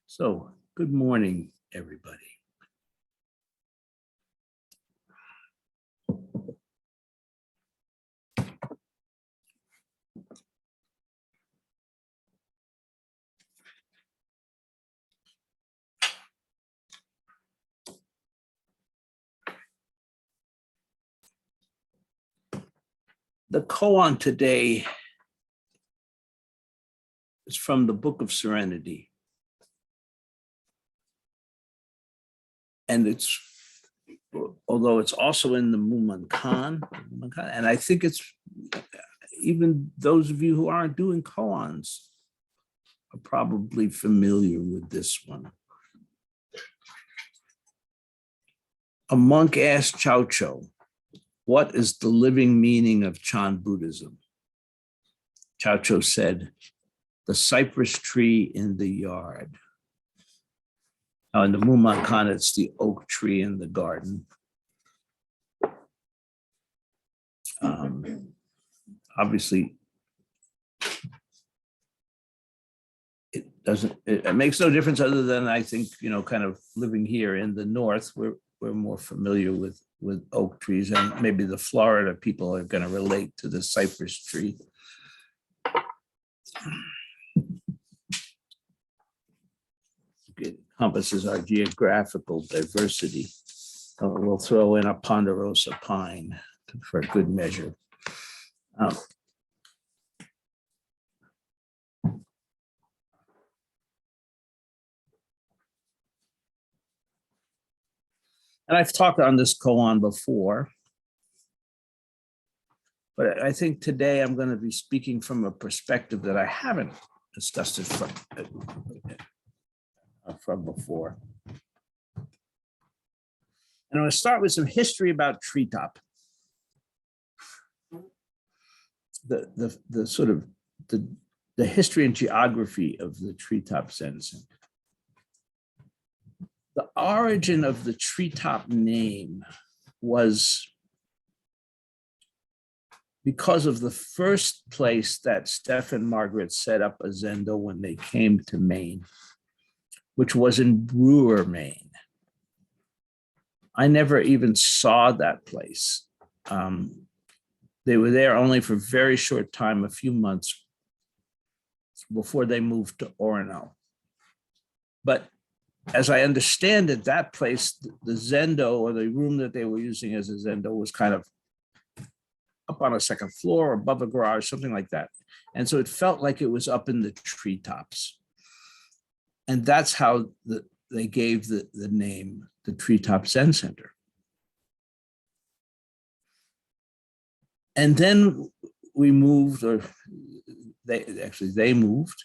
So, good morning, everybody. The koan today is from the Book of Serenity. And although it's also in the Mumonkan, and I think it's, even those of you who aren't doing koans are probably familiar with this one. A monk asked Chow Chow, "What is the living meaning of Chan Buddhism?" Chow Chow said, "The cypress tree in the yard." Now in the Mumonkan, it's the oak tree in the garden. Obviously, it makes no difference other than, I think, kind of living here in the north, we're more familiar with oak trees, and maybe the Florida people are going to relate to the cypress tree. It encompasses our geographical diversity. We'll throw in a ponderosa pine for good measure. And I've talked on this koan before, but I think today I'm going to be speaking from a perspective that I haven't discussed it from before. And I'm going to start with some history about treetop. The sort of the history and geography of the treetop Zen Center. The origin of the treetop name was because of the first place that Steph and Margaret set up a zendo when they came to Maine, which was in Brewer, Maine. I never even saw that place. They were there only for a very short time, a few months before they moved to Orono. But as I understand it, that place, the zendo, or the room that they were using as a zendo, was kind of up on a second floor, above a garage, something like that. And so it felt like it was up in the treetops. And that's how they gave the name, the Treetop Zen Center. And then we moved, or they moved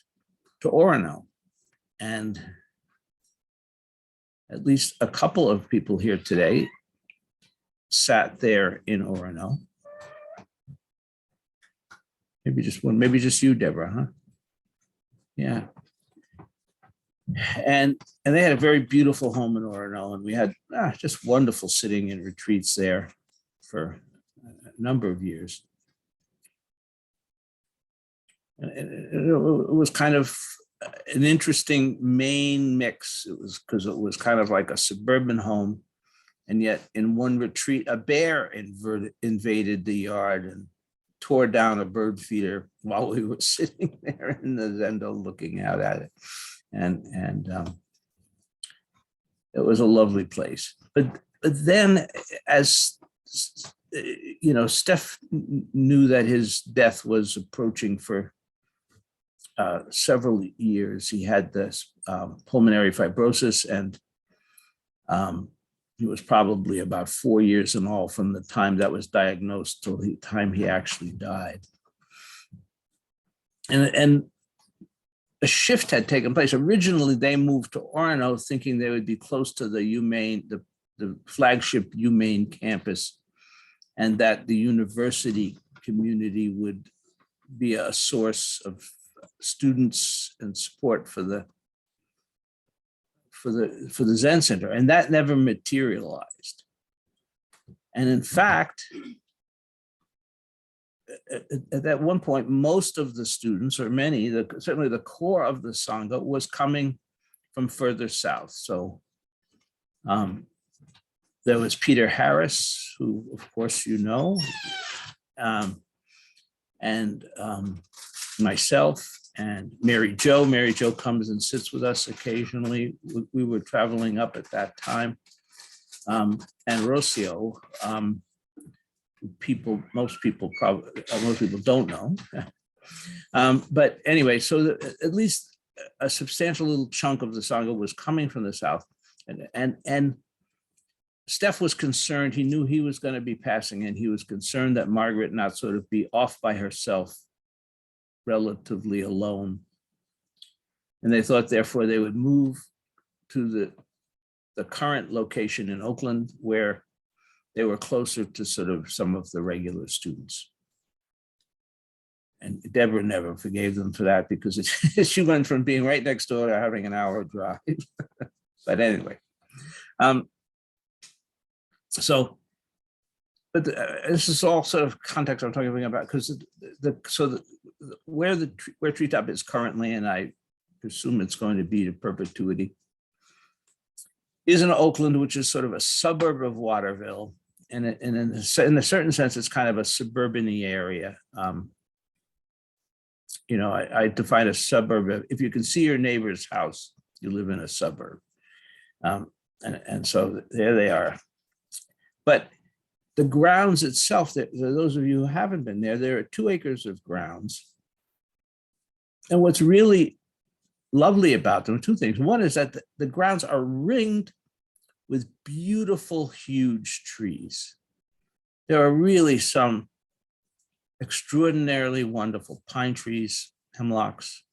to Orono. And at least a couple of people here today sat there in Orono. Maybe just one, maybe just you, Deborah, huh? Yeah. And they had a very beautiful home in Orono, and we had just wonderful sitting and retreats there for a number of years. And it was kind of an interesting Maine mix. It was because it was kind of like a suburban home, and yet in one retreat, a bear invaded the yard and tore down a bird feeder while we were sitting there in the zendo looking out at it. And it was a lovely place. But then, as Steph knew that his death was approaching for several years. He had this pulmonary fibrosis, and it was probably about 4 years in all from the time that was diagnosed till the time he actually died. And a shift had taken place. Originally, they moved to Orono thinking they would be close to the UMaine, the flagship UMaine campus, and that the university community would be a source of students and support for the Zen Center, and that never materialized. And in fact, at that one point, most of the students, or many, certainly the core of the Sangha, was coming from further south. So there was Peter Harris, who of course you know, and myself and Mary Jo. Mary Jo comes and sits with us occasionally. We were traveling up at that time. And Rocio, most people don't know. But anyway, so at least a substantial little chunk of the Sangha was coming from the south. And Steph was concerned. He knew he was going to be passing, and he was concerned that Margaret not sort of be off by herself, relatively alone. And they thought, therefore, they would move to the current location in Oakland, where they were closer to sort of some of the regular students. And Deborah never forgave them for that, because she went from being right next door to having an hour drive. But anyway, this is all sort of context I'm talking about, because where Treetop is currently, and I presume it's going to be to perpetuity, is in Oakland, which is sort of a suburb of Waterville, and in a certain sense, it's kind of a suburban-y area. I define a suburb. If you can see your neighbor's house, you live in a suburb. And so there they are. But the grounds itself, for those of you who haven't been there are 2 acres of grounds. And what's really lovely about them, 2 things. One is that the grounds are ringed with beautiful, huge trees. There are really some extraordinarily wonderful pine trees, hemlocks.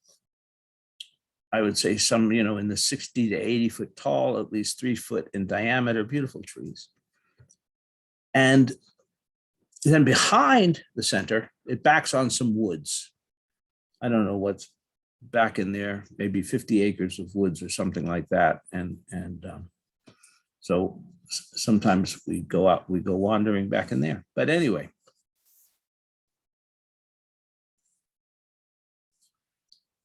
I would say some, in the 60 to 80 foot tall, at least 3 foot in diameter, beautiful trees. And then behind the center, it backs on some woods. I don't know what's back in there, maybe 50 acres of woods or something like that. And so sometimes we go wandering back in there. But anyway.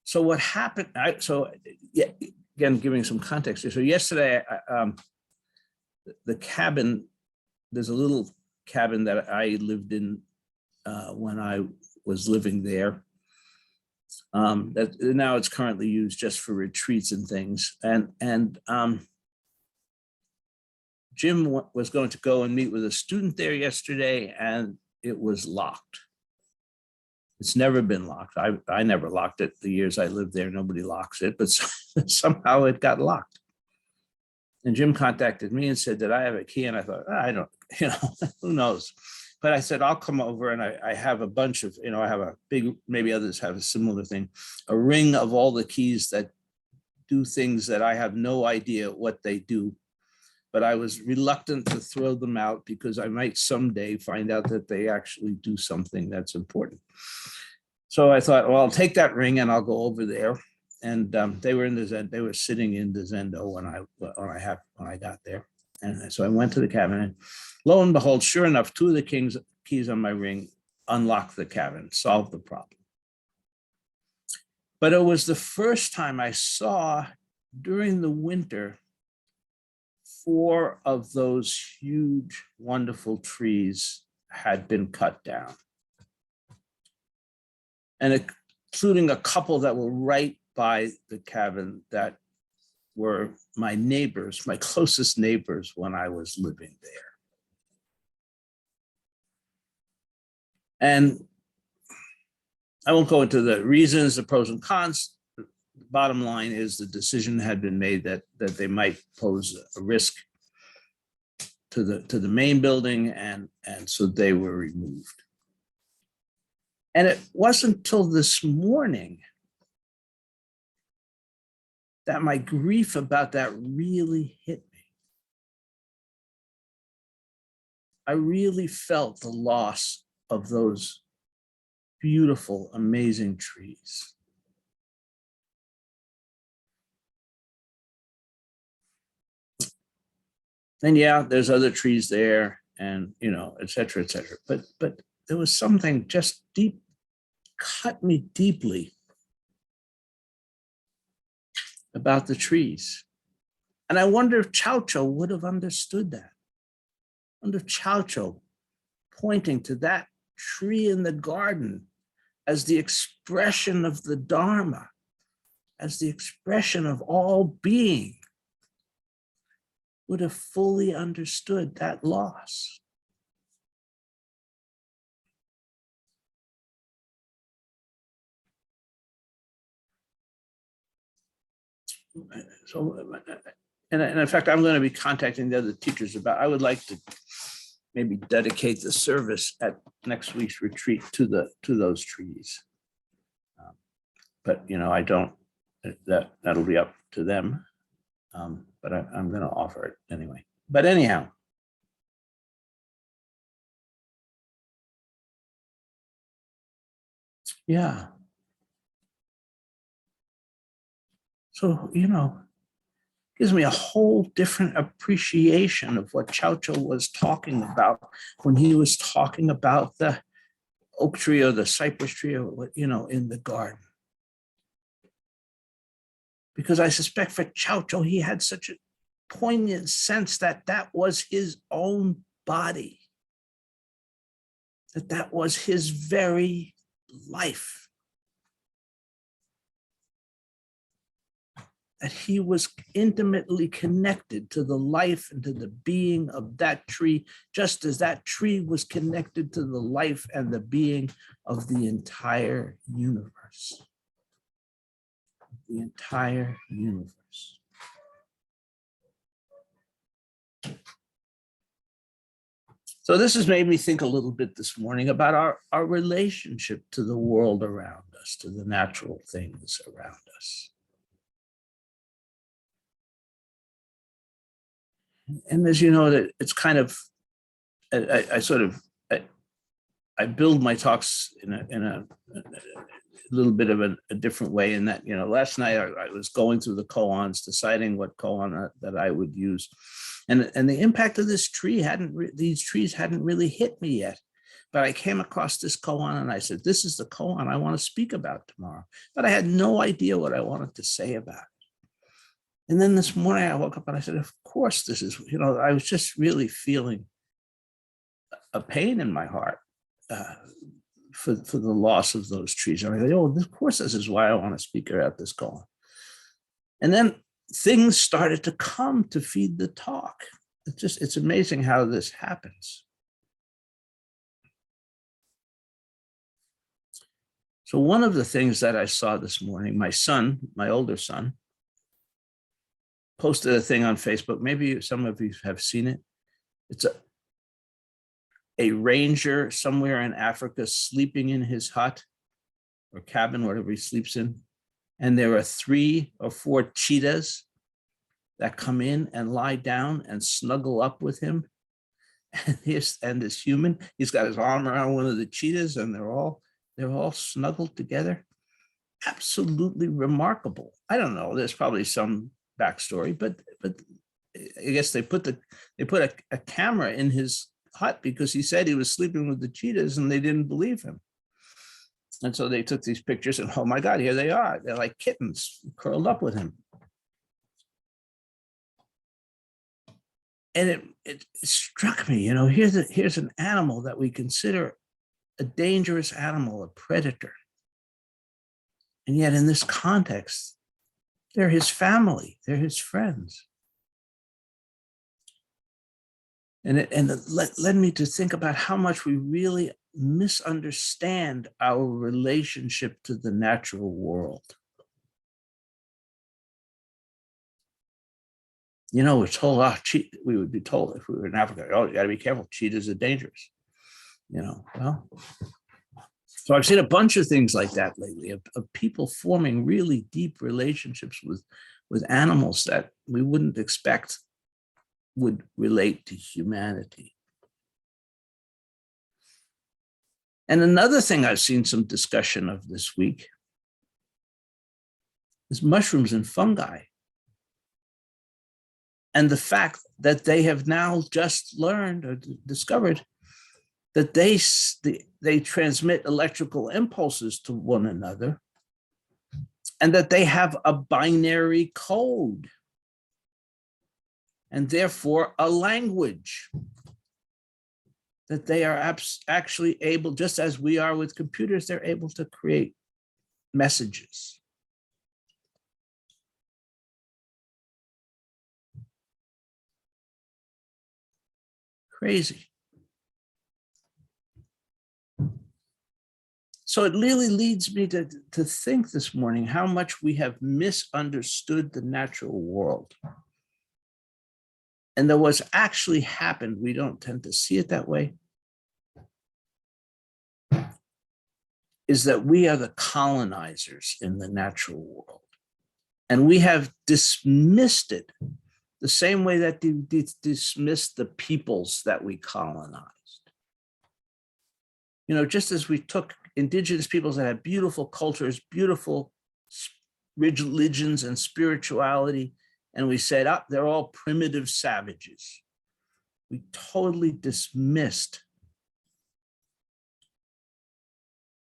So what happened, again, giving some context here. So yesterday, the cabin, there's a little cabin that I lived in when I was living there. That now it's currently used just for retreats and things. And Jim was going to go and meet with a student there yesterday, and it was locked. It's never been locked. I never locked it. The years I lived there, nobody locks it, but somehow it got locked. And Jim contacted me and said, did I have a key? And I thought, I don't, who knows? But I said, I'll come over, and I have a bunch of, I have a big, maybe others have a similar thing, a ring of all the keys that do things that I have no idea what they do. But I was reluctant to throw them out, because I might someday find out that they actually do something that's important. So I thought, well, I'll take that ring and I'll go over there. And they were sitting in the Zendo when I got there. And so I went to the cabin, and lo and behold, sure enough, 2 of the keys on my ring unlocked the cabin, solved the problem. But it was the first time I saw during the winter 4 of those huge, wonderful trees had been cut down. And including a couple that were right by the cabin that were my neighbors, my closest neighbors when I was living there. And I won't go into the reasons, the pros and cons. The bottom line is the decision had been made that they might pose a risk to the main building, and so they were removed. And it wasn't until this morning that my grief about that really hit me. I really felt the loss of those beautiful, amazing trees. And yeah, there's other trees there, and et cetera, et cetera. But there was something just cut me deeply about the trees. And I wonder if Chaucho would have understood that. I wonder if Chaucho, pointing to that tree in the garden as the expression of the Dharma, as the expression of all being, would have fully understood that loss. So, and in fact, I'm going to be contacting the other teachers about, I would like to maybe dedicate the service at next week's retreat to those trees. But, you know, I don't, that'll be up to them. But I'm going to offer it anyway. But anyhow, yeah. So, you know, gives me a whole different appreciation of what Chaucho was talking about when he was talking about the oak tree or the cypress tree or what, you know, in the garden. Because I suspect for Chaucho, he had such a poignant sense that that was his own body, that was his very life, that he was intimately connected to the life and to the being of that tree, just as that tree was connected to the life and the being of the entire universe. The entire universe. So this has made me think a little bit this morning about our relationship to the world around us, to the natural things around us. And as you know, that it's kind of, I build my talks in a little bit of a different way, in that, you know, last night I was going through the koans, deciding what koan that I would use. And the impact of this tree these trees hadn't really hit me yet. But I came across this koan and I said, this is the koan I want to speak about tomorrow. But I had no idea what I wanted to say about it. And then this morning I woke up and I said, of course, this is, you know, I was just really feeling a pain in my heart for the loss of those trees. And I go, oh, of course, this is why I want to speak about this koan. And then things started to come to feed the talk. It's amazing how this happens. So one of the things that I saw this morning, my son, my older son, posted a thing on Facebook. Maybe some of you have seen it. It's a ranger somewhere in Africa sleeping in his hut or cabin, whatever he sleeps in. And there are 3 or 4 cheetahs that come in and lie down and snuggle up with him. And this human, he's got his arm around one of the cheetahs and they're all snuggled together. Absolutely remarkable. I don't know, there's probably some backstory, but I guess they put a camera in his hut because he said he was sleeping with the cheetahs and they didn't believe him. And so they took these pictures and, oh my God, here they are. They're like kittens curled up with him. And it struck me, you know, here's an animal that we consider a dangerous animal, a predator. And yet in this context, they're his family, they're his friends. And it led me to think about how much we really misunderstand our relationship to the natural world. You know, we're told, we would be told if we were in Africa, oh, you got to be careful, cheetahs are dangerous. You know, well, so I've seen a bunch of things like that lately, of people forming really deep relationships with animals that we wouldn't expect would relate to humanity. And another thing I've seen some discussion of this week is mushrooms and fungi. And the fact that they have now just learned or discovered that they transmit electrical impulses to one another. and that they have a binary code and therefore a language, that they are actually able, just as we are with computers, they're able to create messages. Crazy. So it really leads me to think this morning how much we have misunderstood the natural world. And that what's actually happened, we don't tend to see it that way, is that we are the colonizers in the natural world. And we have dismissed it the same way that they dismissed the peoples that we colonized. You know, just as we took indigenous peoples that had beautiful cultures, beautiful religions and spirituality, and we said, oh, they're all primitive savages. We totally dismissed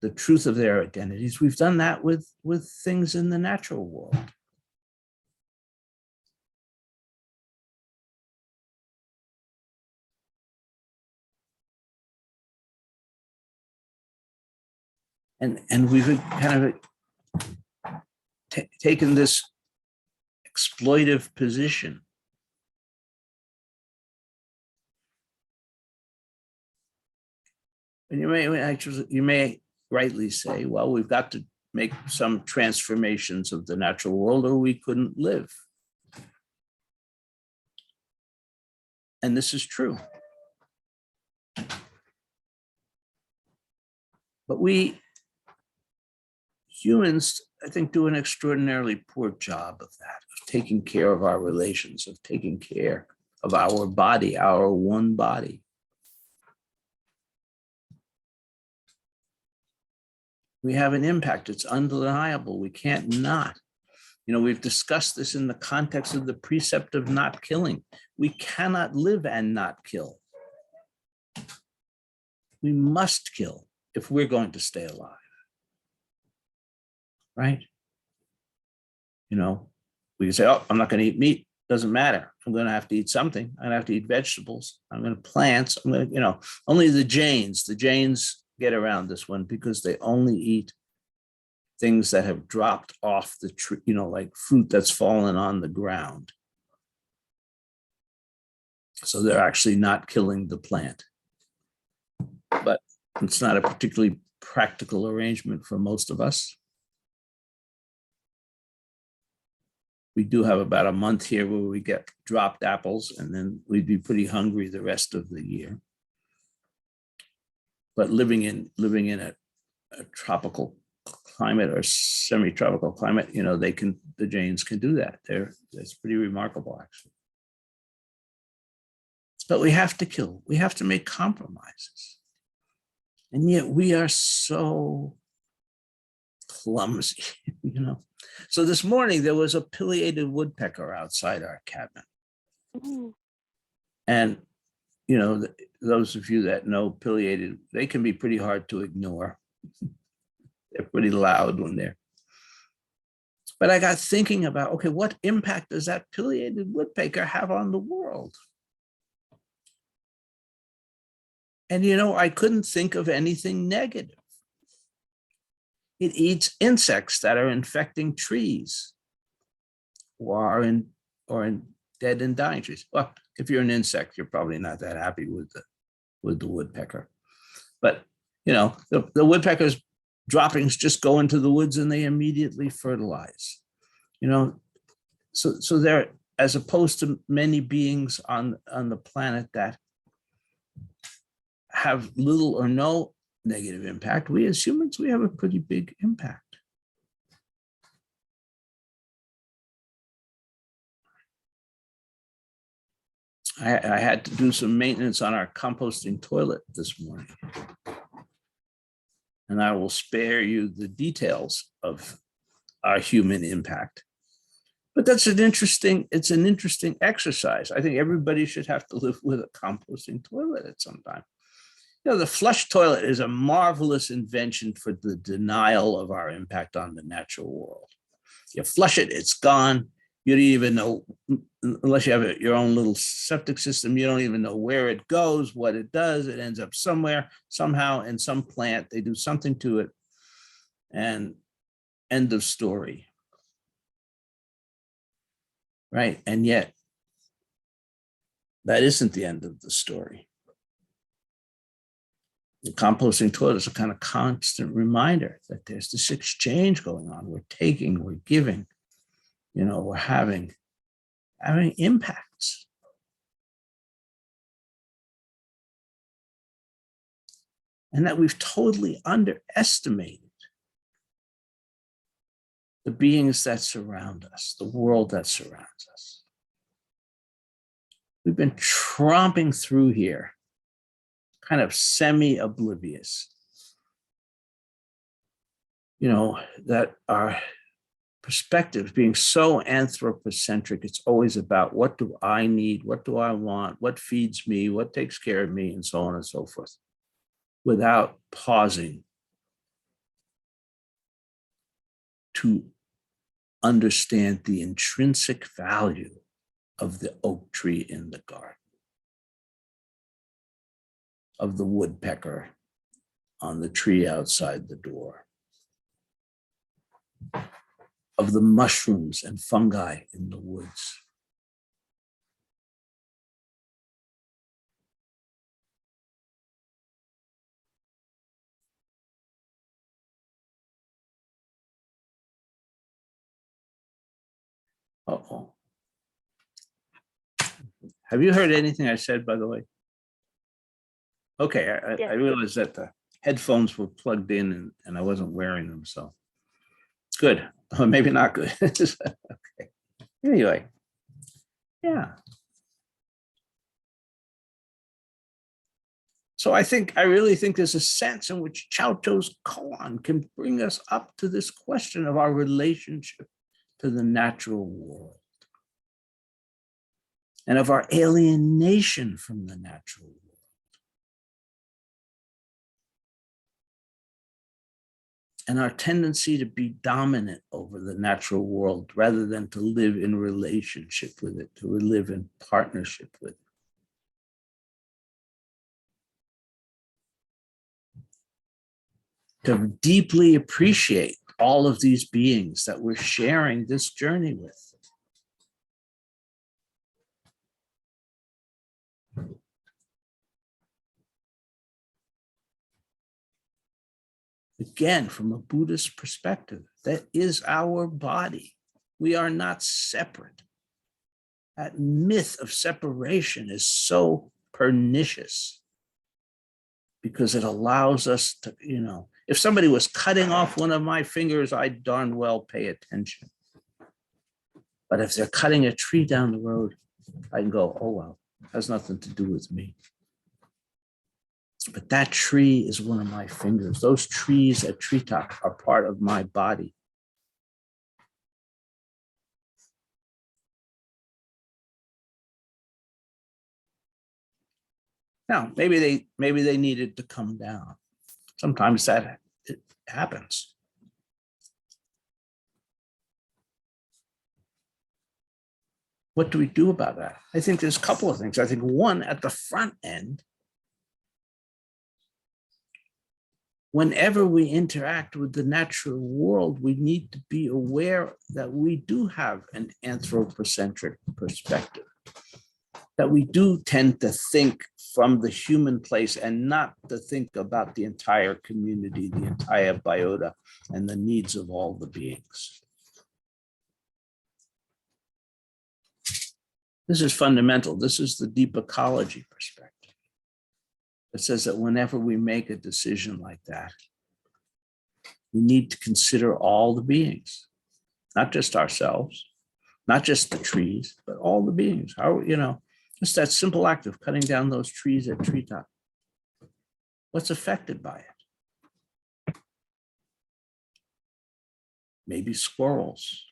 the truth of their identities. We've done that with things in the natural world. And we've kind of taken this exploitive position. And you may rightly say, well, we've got to make some transformations of the natural world or we couldn't live. And this is true. But we humans, I think, do an extraordinarily poor job of that, of taking care of our relations, of taking care of our body, our one body. We have an impact. It's undeniable. We can't not. You know, we've discussed this in the context of the precept of not killing. We cannot live and not kill. We must kill if we're going to stay alive. Right? You know, we can say, oh, I'm not going to eat meat. Doesn't matter. I'm going to have to eat something. I'm going to have to eat vegetables. I'm going to plants. I'm going to, you know, only the Jains get around this one because they only eat things that have dropped off the tree, you know, like fruit that's fallen on the ground. So they're actually not killing the plant. But it's not a particularly practical arrangement for most of us. We do have about a month here where we get dropped apples, and then we'd be pretty hungry the rest of the year. But living in a tropical climate or semi-tropical climate, you know, the Jains can do that. That's pretty remarkable, actually. But we have to kill. We have to make compromises. And yet we are so clumsy, you know. So this morning there was a pileated woodpecker outside our cabin. Mm-hmm. And, you know, those of you that know pileated, they can be pretty hard to ignore. They're pretty loud when they're. But I got thinking about, okay, what impact does that pileated woodpecker have on the world? And, you know, I couldn't think of anything negative. It eats insects that are infecting trees or in dead and dying trees. Well, if you're an insect, you're probably not that happy with the woodpecker. But, you know, the woodpecker's droppings just go into the woods and they immediately fertilize. You know, so they're, as opposed to many beings on the planet that have little or no negative impact, we as humans, we have a pretty big impact. I had to do some maintenance on our composting toilet this morning. And I will spare you the details of our human impact. But it's an interesting exercise. I think everybody should have to live with a composting toilet at some time. You know, the flush toilet is a marvelous invention for the denial of our impact on the natural world. You flush it, it's gone. You don't even know, unless you have your own little septic system, you don't even know where it goes, what it does. It ends up somewhere, somehow in some plant. They do something to it, and end of story. Right? And yet, that isn't the end of the story. The composting toilet is a kind of constant reminder that there's this exchange going on. We're taking, we're giving, we're having impacts. And that we've totally underestimated the beings that surround us, the world that surrounds us. We've been tromping through here, kind of semi-oblivious, that our perspectives being so anthropocentric, it's always about what do I need, what do I want, what feeds me, what takes care of me, and so on and so forth, without pausing to understand the intrinsic value of the oak tree in the garden, of the woodpecker on the tree outside the door, of the mushrooms and fungi in the woods. Uh-oh. Have you heard anything I said, by the way? Okay, I realized that the headphones were plugged in and I wasn't wearing them, so it's good. Or maybe not good. Okay. Anyway, yeah. So I really think there's a sense in which Chouteau's koan can bring us up to this question of our relationship to the natural world and of our alienation from the natural world. And our tendency to be dominant over the natural world rather than to live in relationship with it, to live in partnership with it. To deeply appreciate all of these beings that we're sharing this journey with. Again, from a Buddhist perspective, that is our body. We are not separate. That myth of separation is so pernicious because it allows us to, if somebody was cutting off one of my fingers, I'd darn well pay attention. But if they're cutting a tree down the road, I can go, oh, well, it has nothing to do with me. But that tree is one of my fingers. Those trees at treetop are part of my body. Now, maybe they needed to come down. Sometimes it happens. What do we do about that? I think there's a couple of things. I think one, at the front end, whenever we interact with the natural world, we need to be aware that we do have an anthropocentric perspective, that we do tend to think from the human place and not to think about the entire community, the entire biota, and the needs of all the beings. This is fundamental. This is the deep ecology perspective. It says that whenever we make a decision like that, we need to consider all the beings, not just ourselves, not just the trees, but all the beings. How, just that simple act of cutting down those trees at treetop. What's affected by it? Maybe squirrels,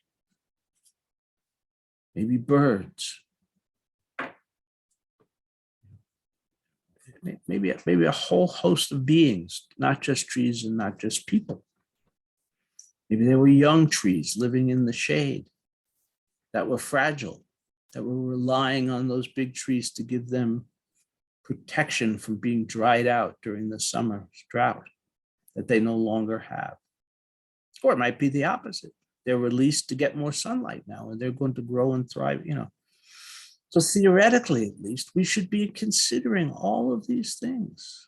maybe birds, maybe a whole host of beings, not just trees and not just people. Maybe they were young trees living in the shade that were fragile, that were relying on those big trees to give them protection from being dried out during the summer drought that they no longer have. Or it might be the opposite. They're released to get more sunlight now, and they're going to grow and thrive, So theoretically, at least, we should be considering all of these things.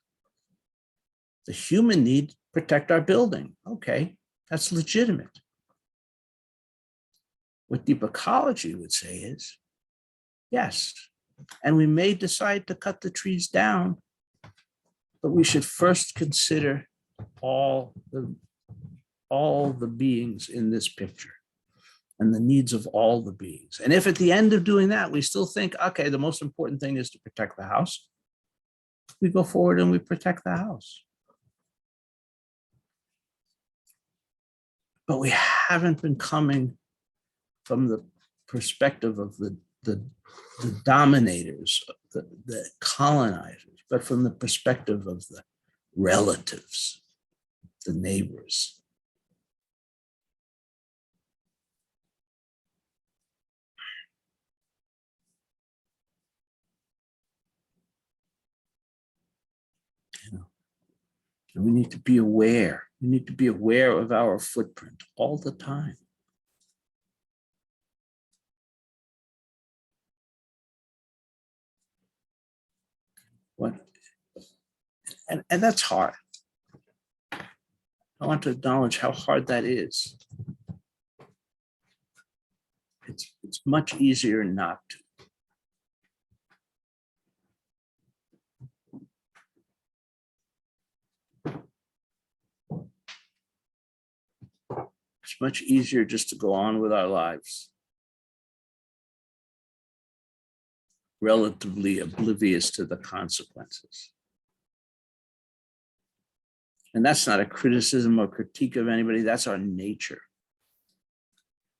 The human need to protect our building. Okay, that's legitimate. What deep ecology would say is, yes, and we may decide to cut the trees down, but we should first consider all the beings in this picture and the needs of all the beings. And if at the end of doing that, we still think, okay, the most important thing is to protect the house, we go forward and we protect the house. But we haven't been coming from the perspective of the dominators, the colonizers, but from the perspective of the relatives, the neighbors. And we need to be aware. We need to be aware of our footprint all the time. And that's hard. I want to acknowledge how hard that is. It's much easier not to. It's much easier just to go on with our lives, relatively oblivious to the consequences. And that's not a criticism or critique of anybody. That's our nature.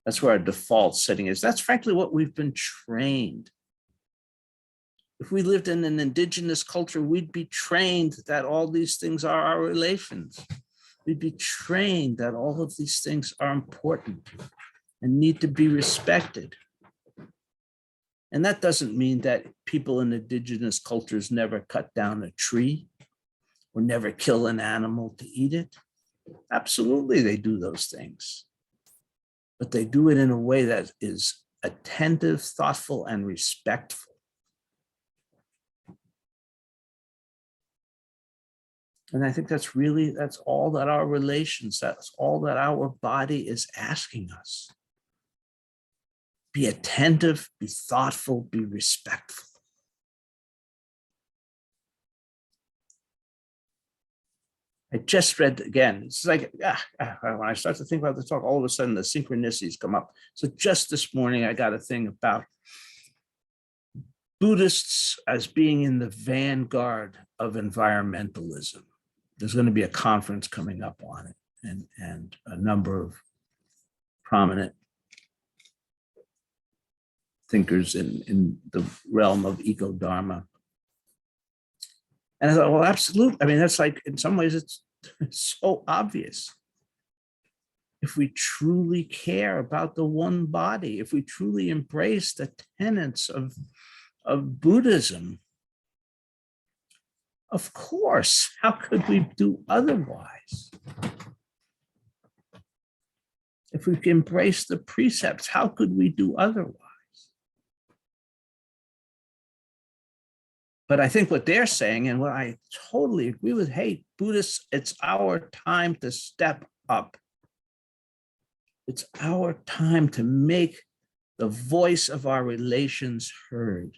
That's where our default setting is. That's frankly what we've been trained. If we lived in an indigenous culture, we'd be trained that all these things are our relations. We'd be trained that all of these things are important and need to be respected. And that doesn't mean that people in indigenous cultures never cut down a tree or never kill an animal to eat it. Absolutely, they do those things. But they do it in a way that is attentive, thoughtful, and respectful. And I think that's all that our relations, that's all that our body is asking us. Be attentive, be thoughtful, be respectful. I just read again, it's like, when I start to think about the talk, all of a sudden the synchronicities come up. So just this morning, I got a thing about Buddhists as being in the vanguard of environmentalism. There's going to be a conference coming up on it, and a number of prominent thinkers in the realm of eco-dharma. And I thought, well, absolutely. I mean, that's like, in some ways, it's so obvious. If we truly care about the one body, if we truly embrace the tenets of Buddhism, of course, how could we do otherwise? If we embrace the precepts, how could we do otherwise? But I think what they're saying, and what I totally agree with, hey, Buddhists, it's our time to step up. It's our time to make the voice of our relations heard.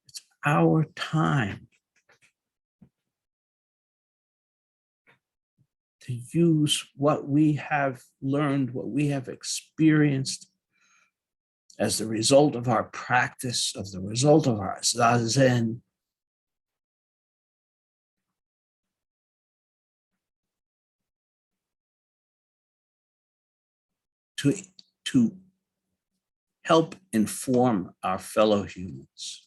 It's our time to use what we have learned, what we have experienced as the result of our practice, of the result of our zazen, to help inform our fellow humans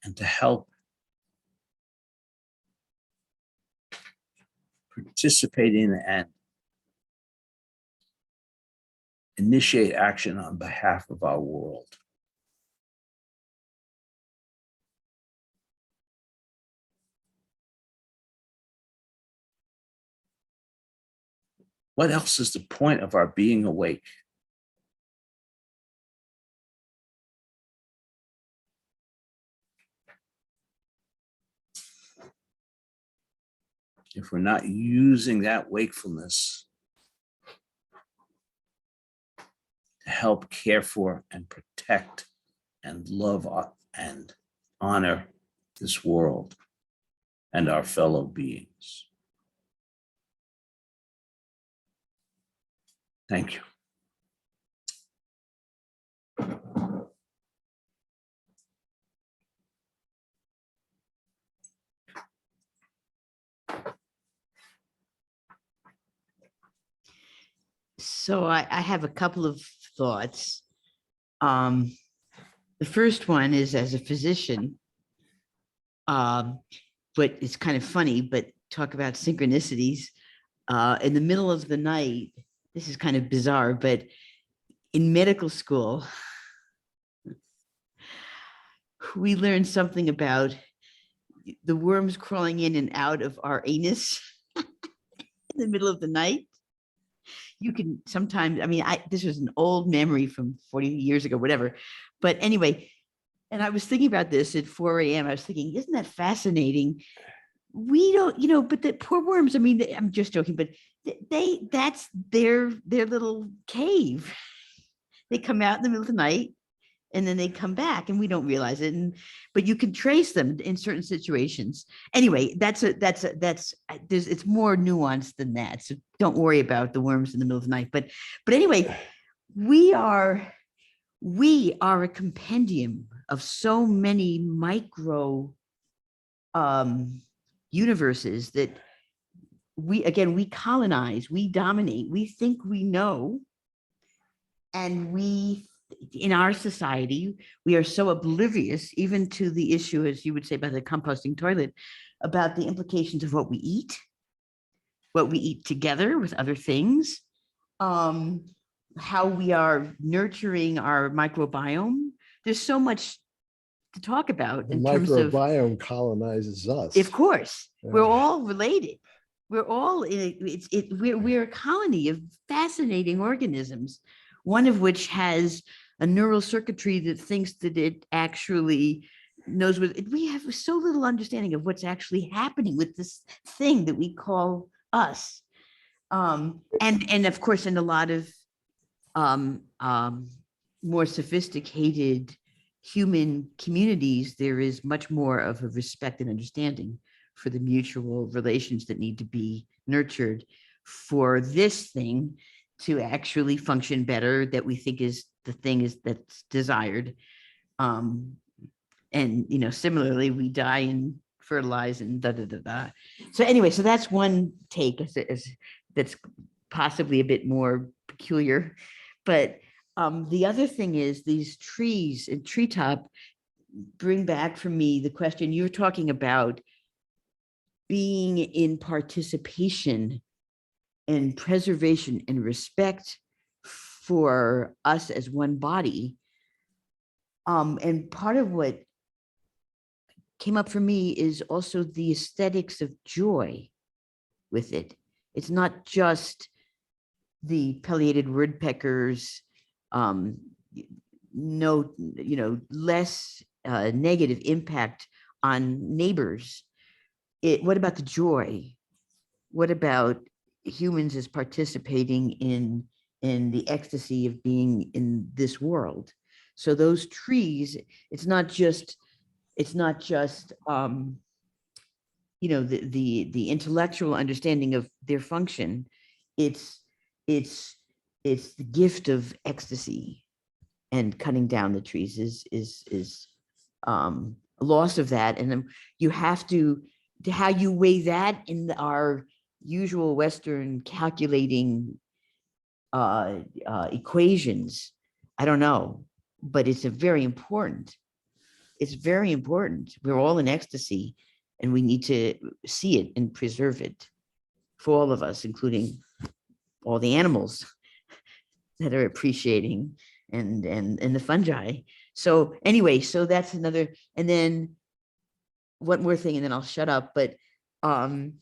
and to help participate in and initiate action on behalf of our world. What else is the point of our being awake? If we're not using that wakefulness to help care for and protect and love and honor this world and our fellow beings. Thank you. So I have a couple of thoughts. The first one is, as a physician, but it's kind of funny, but talk about synchronicities. In the middle of the night, this is kind of bizarre, but in medical school, we learned something about the worms crawling in and out of our anus in the middle of the night. You can sometimes, I mean, this was an old memory from 40 years ago, whatever. But anyway, and I was thinking about this at 4 a.m. I was thinking, isn't that fascinating? We don't, but the poor worms, I mean, I'm just joking, but that's their little cave. They come out in the middle of the night and then they come back and we don't realize it. But you can trace them in certain situations. Anyway, it's more nuanced than that. So don't worry about the worms in the middle of the night. But anyway, we are a compendium of so many micro universes that we colonize, we dominate, we think we know. And in our society, we are so oblivious, even to the issue, as you would say, by the composting toilet, about the implications of what we eat together with other things, how we are nurturing our microbiome. There's so much to talk about The in terms of microbiome colonizes us. Of course, Yeah. we're all related. We're all we're a colony of fascinating organisms, one of which has a neural circuitry that thinks that it actually knows what we have so little understanding of what's actually happening with this thing that we call us. And of course, in a lot of more sophisticated human communities, there is much more of a respect and understanding for the mutual relations that need to be nurtured for this thing to actually function better, that we think is the thing that's desired. And similarly, we die and fertilize and da da da da. So anyway, so that's one take that's possibly a bit more peculiar, but the other thing is these trees and treetop bring back for me the question you're talking about, being in participation and preservation and respect for us as one body. And part of what came up for me is also the aesthetics of joy with it. It's not just the pileated woodpeckers, less negative impact on neighbors. What about the joy? What about humans as participating in the ecstasy of being in this world? So those trees, it's not just the intellectual understanding of their function. It's the gift of ecstasy, and cutting down the trees is a loss of that. And then you have to how you weigh that in our usual Western calculating equations, I don't know, but it's very important. It's very important. We're all in ecstasy and we need to see it and preserve it for all of us, including all the animals that are appreciating and the fungi. So anyway, so that's another, and then one more thing, and then I'll shut up. But you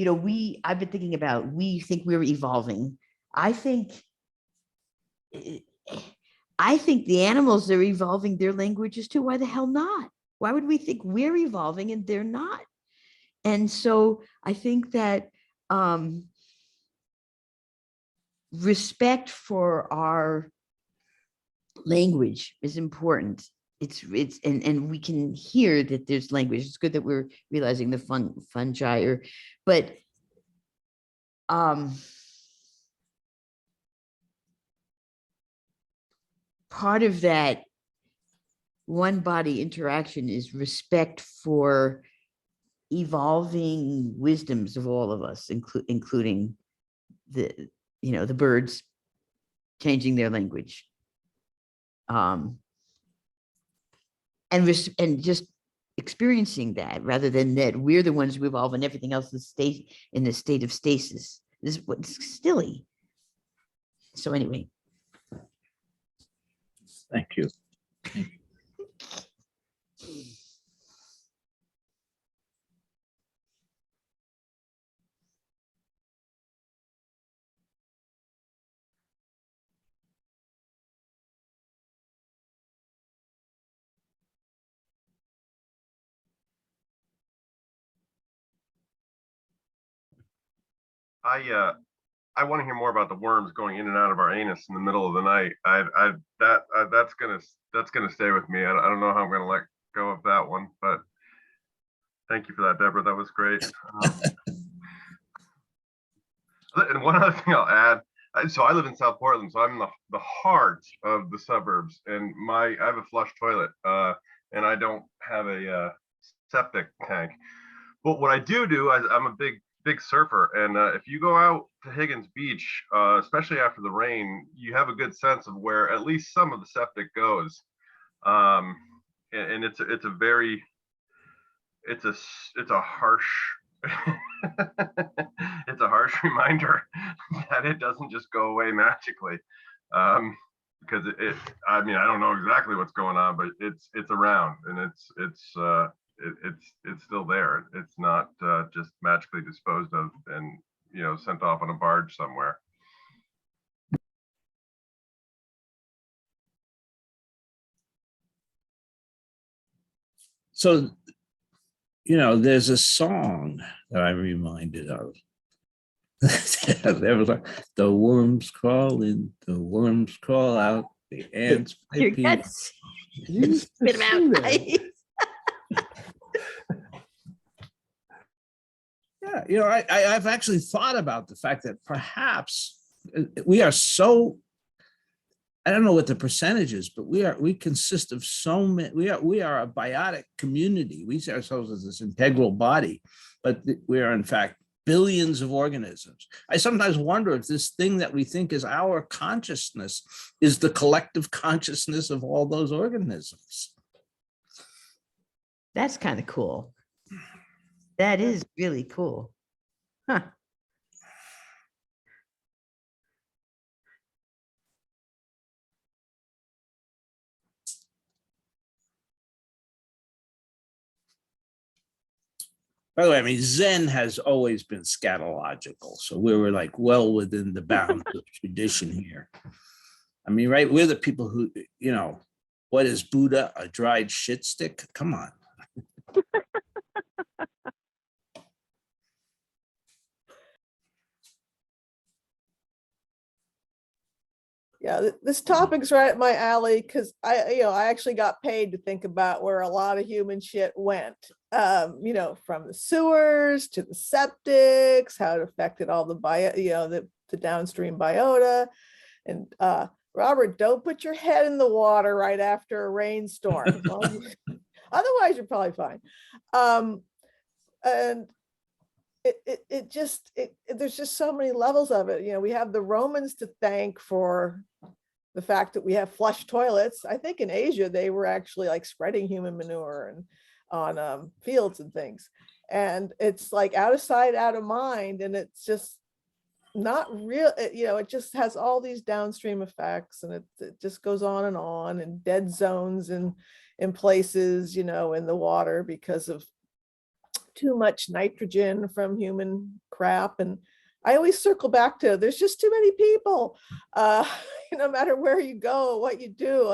know, I've been thinking about, we think we're evolving. I think the animals are evolving their languages too. Why the hell not? Why would we think we're evolving and they're not? And so I think that respect for our language is important. And we can hear that there's language. It's good that we're realizing the fungi, but part of that one body interaction is respect for evolving wisdoms of all of us, including the birds changing their language. And just experiencing that, rather than that we're the ones who evolve and everything else is in the state of stasis. This is what's silly. So anyway. Thank you. I want to hear more about the worms going in and out of our anus in the middle of the night. That's gonna stay with me. I don't know how I'm gonna let go of that one, but thank you for that, Deborah. That was great. And one other thing I'll add. So I live in South Portland, so I'm in the heart of the suburbs, and I have a flush toilet, and I don't have a septic tank. But what I do, I'm a big surfer, and if you go out to Higgins Beach, especially after the rain, you have a good sense of where at least some of the septic goes. And it's a harsh it's a harsh reminder that it doesn't just go away magically, because I mean, I don't know exactly what's going on, but it's around, and it's still there. It's not just magically disposed of and sent off on a barge somewhere. So, there's a song that I'm reminded of. There was the worms crawl in, the worms crawl out, the ants. Your guts. Spit 'em out. Yeah, I've actually thought about the fact that perhaps we are so, I don't know what the percentage is, but we consist of so many, we are a biotic community. We see ourselves as this integral body, but we are in fact billions of organisms. I sometimes wonder if this thing that we think is our consciousness is the collective consciousness of all those organisms. That's kind of cool. That is really cool. Huh. By the way, I mean, Zen has always been scatological. So we were like well within the bounds of tradition here. I mean, right? We're the people who, what is Buddha? A dried shit stick? Come on. Yeah, this topic's right up my alley because I actually got paid to think about where a lot of human shit went. From the sewers to the septics, how it affected all the the downstream biota. And Robert, don't put your head in the water right after a rainstorm. Otherwise, you're probably fine. And there's just so many levels of it. We have the Romans to thank for the fact that we have flush toilets. I think in Asia, they were actually like spreading human manure and on fields and things. and it's like out of sight, out of mind, and it's just not real. It just has all these downstream effects, and it just goes on, and dead zones in places, in the water because of too much nitrogen from human crap. And I always circle back to there's just too many people, no matter where you go, what you do.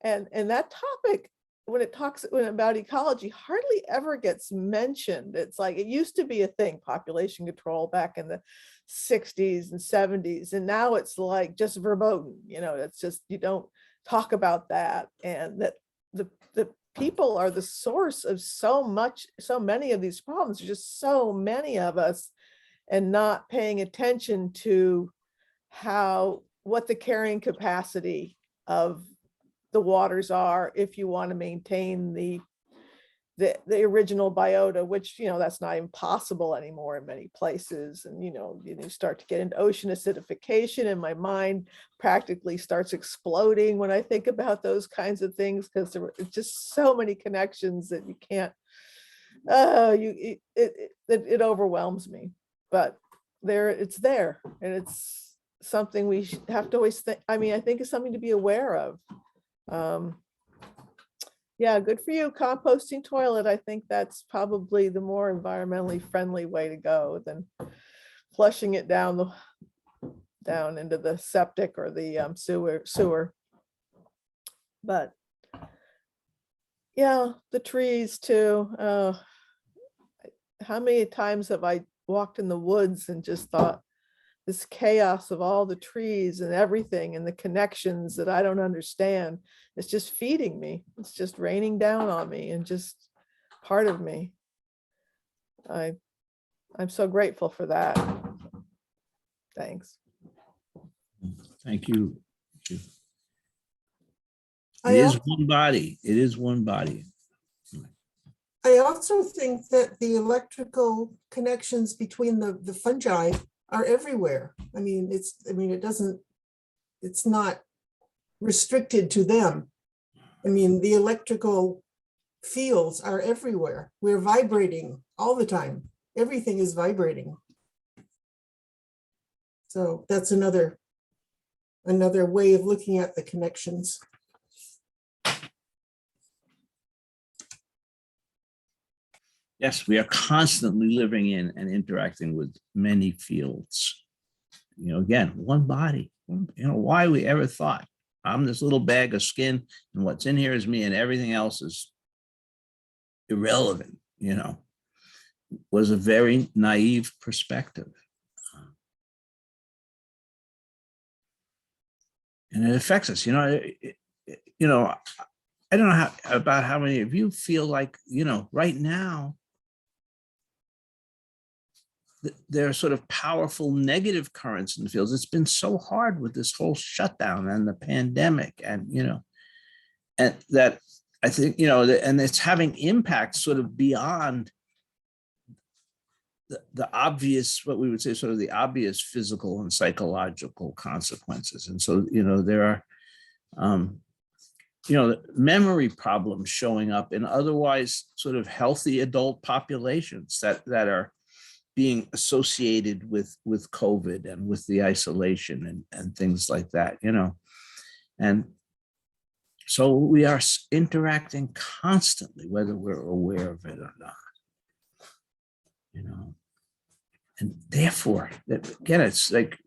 And that topic, when it talks about ecology, hardly ever gets mentioned. It's like it used to be a thing, population control back in the 60s and 70s. And now it's like just verboten, it's just, you don't talk about that. And that the people are the source of so many of these problems. There's just so many of us, and not paying attention to what the carrying capacity of the waters are if you want to maintain the original biota, which that's not impossible anymore in many places. And you start to get into ocean acidification, and my mind practically starts exploding when I think about those kinds of things, because it's just so many connections that you can't. It overwhelms me, but it's there, and it's something we have to always think. I mean, I think it's something to be aware of. Yeah, good for you, composting toilet. I think that's probably the more environmentally friendly way to go than flushing it down into the septic or the sewer. But yeah, the trees too. How many times have I walked in the woods and just thought, this chaos of all the trees and everything and the connections that I don't understand, it's just feeding me. It's just raining down on me and just part of me. I'm so grateful for that. Thanks. Thank you. It I is al- one body. It is one body. I also think that the electrical connections between the fungi are everywhere. I mean, it's not restricted to them. I mean, the electrical fields are everywhere. We're vibrating all the time. Everything is vibrating. So that's another way of looking at the connections. Yes, we are constantly living in and interacting with many fields. Again, one body. Why we ever thought I'm this little bag of skin and what's in here is me and everything else is irrelevant, was a very naive perspective. And it affects us, I don't know about how many of you feel like, right now, there are sort of powerful negative currents in the fields. It's been so hard with this whole shutdown and the pandemic, and and that I think and it's having impact sort of beyond the obvious, what we would say, sort of the obvious physical and psychological consequences. And so there are memory problems showing up in otherwise sort of healthy adult populations that are being associated with COVID and with the isolation and things like that, and so we are interacting constantly, whether we're aware of it or not, and therefore, again, it's like,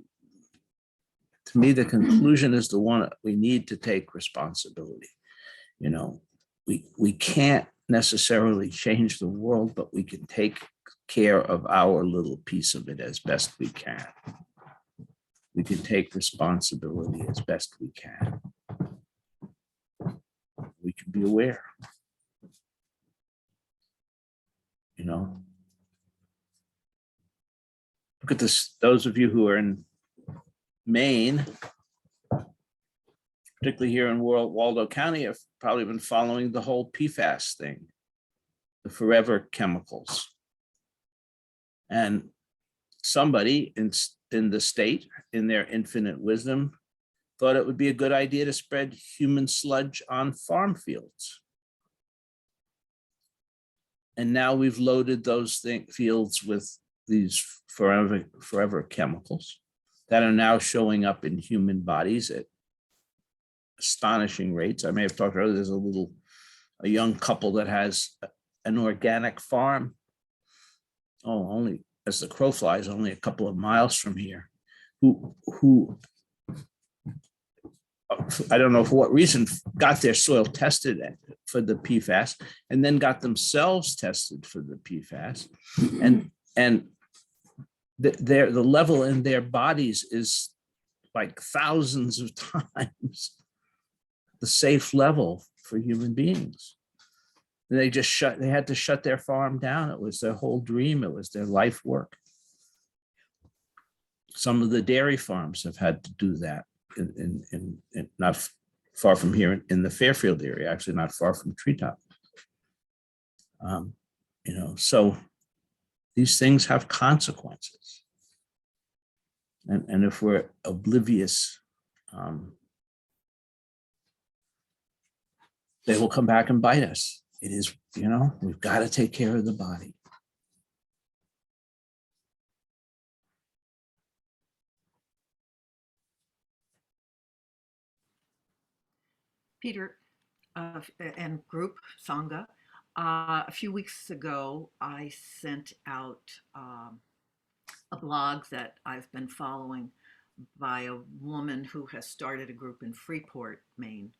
to me, the conclusion is the one: we need to take responsibility. We can't necessarily change the world, but we can take care of our little piece of it as best we can. We can take responsibility as best we can. We can be aware. Look at this. Those of you who are in Maine, particularly here in Waldo County, have probably been following the whole PFAS thing, the forever chemicals. And somebody in the state, in their infinite wisdom, thought it would be a good idea to spread human sludge on farm fields. And now we've loaded those fields with these forever chemicals that are now showing up in human bodies at astonishing rates. I may have talked earlier, there's a young couple that has an organic farm. Oh, only as the crow flies, only a couple of miles from here, who I don't know for what reason got their soil tested for the PFAS and then got themselves tested for the PFAS. And the level in their bodies is like thousands of times the safe level for human beings. And they had to shut their farm down. It was their whole dream. It was their life work. Some of the dairy farms have had to do that in not far from here in the Fairfield area, actually not far from Treetop. So these things have consequences. And if we're oblivious, they will come back and bite us. It is, we've got to take care of the body. Peter and group Sangha, a few weeks ago, I sent out a blog that I've been following by a woman who has started a group in Freeport, Maine,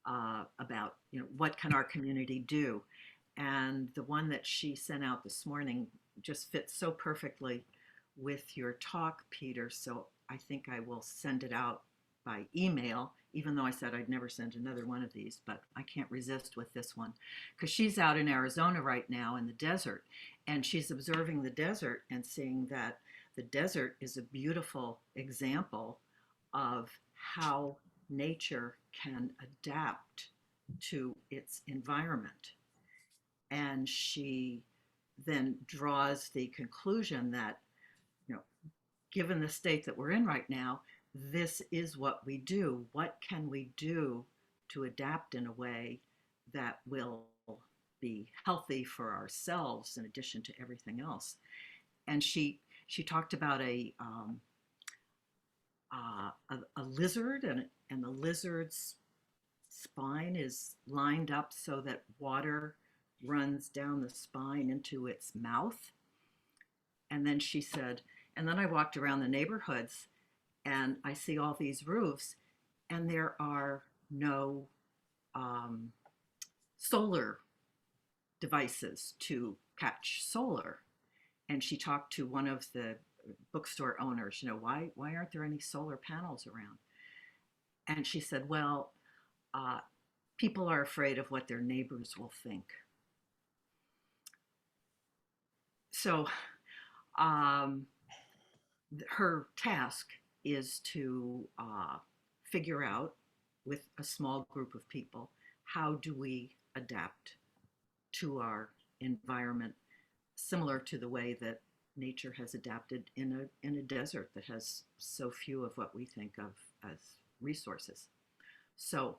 about what can our community do. And the one that she sent out this morning just fits so perfectly with your talk, Peter. So I think I will send it out by email, even though I said I'd never send another one of these, but I can't resist with this one because she's out in Arizona right now in the desert, and she's observing the desert and seeing that the desert is a beautiful example of how nature can adapt to its environment. And she then draws the conclusion that, given the state that we're in right now, this is what we do. What can we do to adapt in a way that will be healthy for ourselves in addition to everything else? And she talked about a lizard, and the lizard's spine is lined up so that water runs down the spine into its mouth. And then she said, and then I walked around the neighborhoods and I see all these roofs and there are no solar devices to catch solar. And she talked to one of the bookstore owners, why aren't there any solar panels around? And she said, well, people are afraid of what their neighbors will think. So her task is to figure out with a small group of people, how do we adapt to our environment similar to the way that nature has adapted in a desert that has so few of what we think of as resources. So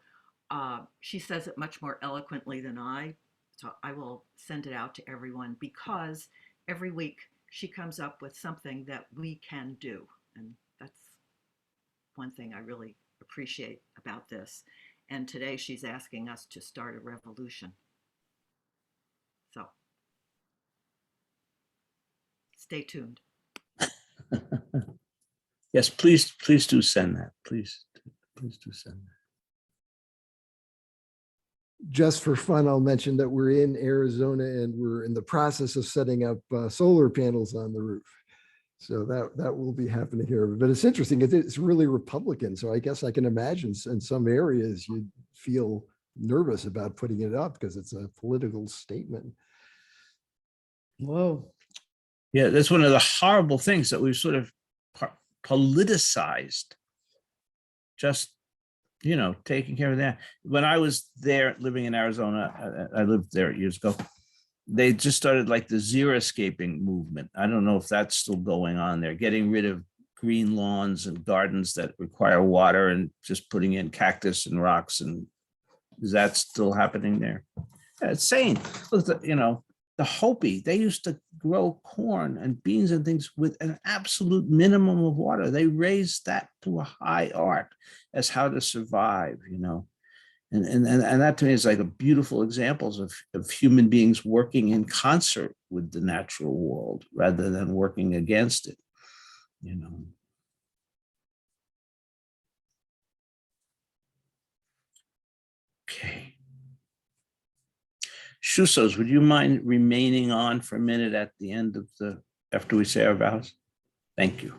she says it much more eloquently than I, so I will send it out to everyone because every week she comes up with something that we can do. And that's one thing I really appreciate about this. And today she's asking us to start a revolution. So stay tuned. Yes, please do send that. Please do send that. Just for fun, I'll mention that we're in Arizona and we're in the process of setting up solar panels on the roof. So that will be happening here. But it's interesting. It's really Republican. So I guess I can imagine in some areas you'd feel nervous about putting it up because it's a political statement. Whoa. Yeah, that's one of the horrible things that we've sort of politicized. Just taking care of that. When I was there living in Arizona, I lived there years ago, they just started like the xeriscaping movement. I don't know if that's still going on there, getting rid of green lawns and gardens that require water and just putting in cactus and rocks. And is that still happening there? Yeah, it's sane. the Hopi, they used to grow corn and beans and things with an absolute minimum of water. They raised that to a high art as how to survive, you know. And that to me is like a beautiful examples of human beings working in concert with the natural world rather than working against it, you know. Okay. Shusos, would you mind remaining on for a minute at the end of after we say our vows? Thank you.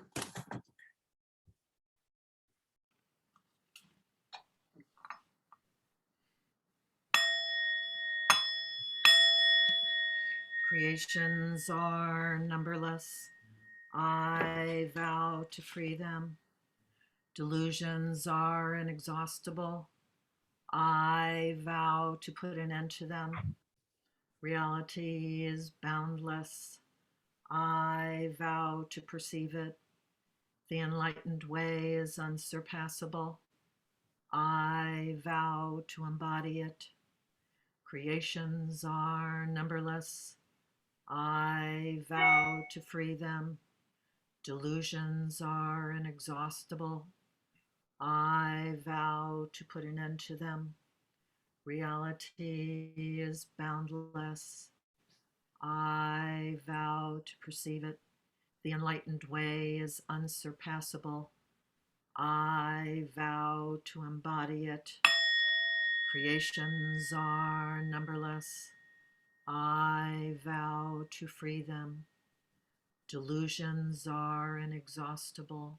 Creations are numberless. I vow to free them. Delusions are inexhaustible. I vow to put an end to them. Reality is boundless. I vow to perceive it. The enlightened way is unsurpassable. I vow to embody it. Creations are numberless. I vow to free them. Delusions are inexhaustible. I vow to put an end to them. Reality is boundless. I vow to perceive it. The enlightened way is unsurpassable. I vow to embody it. Creations are numberless. I vow to free them. Delusions are inexhaustible.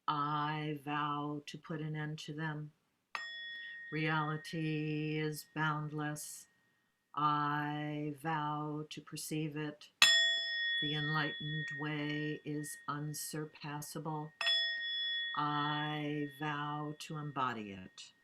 I vow to put an end to them. Reality is boundless. I vow to perceive it. The enlightened way is unsurpassable. I vow to embody it.